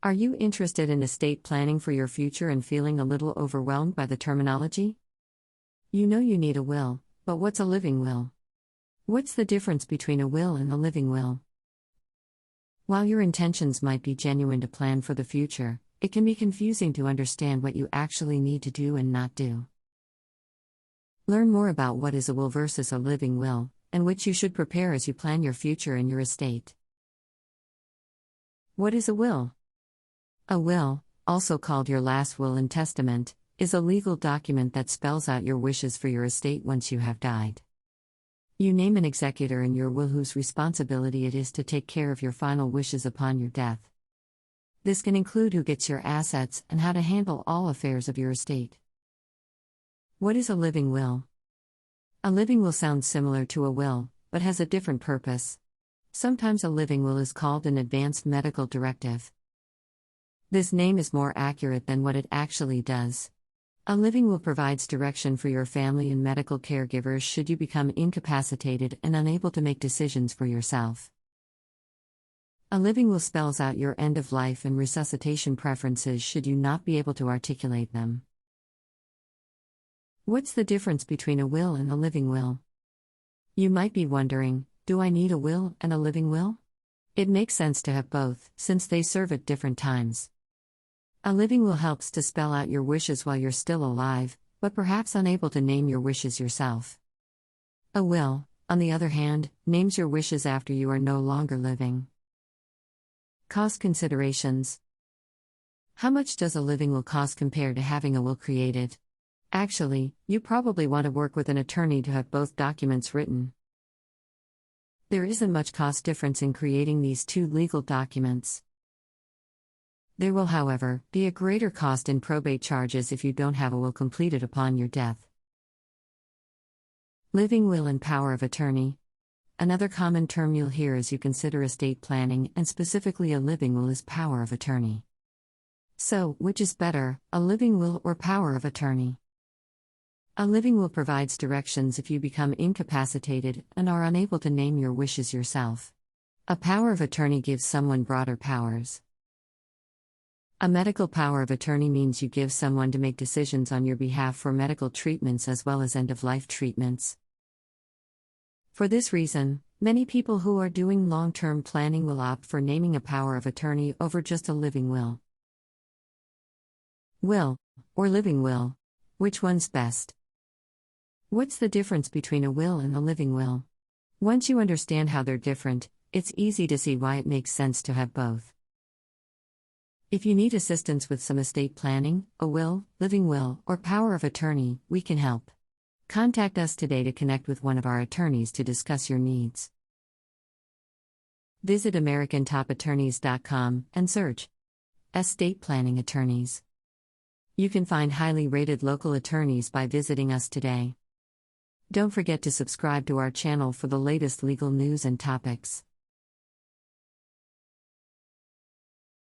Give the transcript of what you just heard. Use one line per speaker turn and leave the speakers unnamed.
Are you interested in estate planning for your future and feeling a little overwhelmed by the terminology? You know you need a will, but what's a living will? What's the difference between a will and a living will? While your intentions might be genuine to plan for the future, it can be confusing to understand what you actually need to do and not do. Learn more about what is a will versus a living will, and which you should prepare as you plan your future and your estate. What is a will? A will, also called your last will and testament, is a legal document that spells out your wishes for your estate once you have died. You name an executor in your will whose responsibility it is to take care of your final wishes upon your death. This can include who gets your assets and how to handle all affairs of your estate. What is a living will? A living will sounds similar to a will, but has a different purpose. Sometimes a living will is called an advanced medical directive. This name is more accurate than what it actually does. A living will provides direction for your family and medical caregivers should you become incapacitated and unable to make decisions for yourself. A living will spells out your end of life and resuscitation preferences should you not be able to articulate them. What's the difference between a will and a living will? You might be wondering, do I need a will and a living will? It makes sense to have both, since they serve at different times. A living will helps to spell out your wishes while you're still alive, but perhaps unable to name your wishes yourself. A will, on the other hand, names your wishes after you are no longer living. Cost considerations. How much does a living will cost compared to having a will created? Actually, you probably want to work with an attorney to have both documents written. There isn't much cost difference in creating these two legal documents. There will, however, be a greater cost in probate charges if you don't have a will completed upon your death. Living will and power of attorney. Another common term you'll hear as you consider estate planning, and specifically a living will, is power of attorney. So, which is better, a living will or power of attorney? A living will provides directions if you become incapacitated and are unable to name your wishes yourself. A power of attorney gives someone broader powers. A medical power of attorney means you give someone to make decisions on your behalf for medical treatments as well as end-of-life treatments. For this reason, many people who are doing long-term planning will opt for naming a power of attorney over just a living will. Will, or living will. Which one's best? What's the difference between a will and a living will? Once you understand how they're different, it's easy to see why it makes sense to have both. If you need assistance with some estate planning, a will, living will, or power of attorney, we can help. Contact us today to connect with one of our attorneys to discuss your needs. Visit AmericanTopAttorneys.com and search Estate Planning Attorneys. You can find highly rated local attorneys by visiting us today. Don't forget to subscribe to our channel for the latest legal news and topics.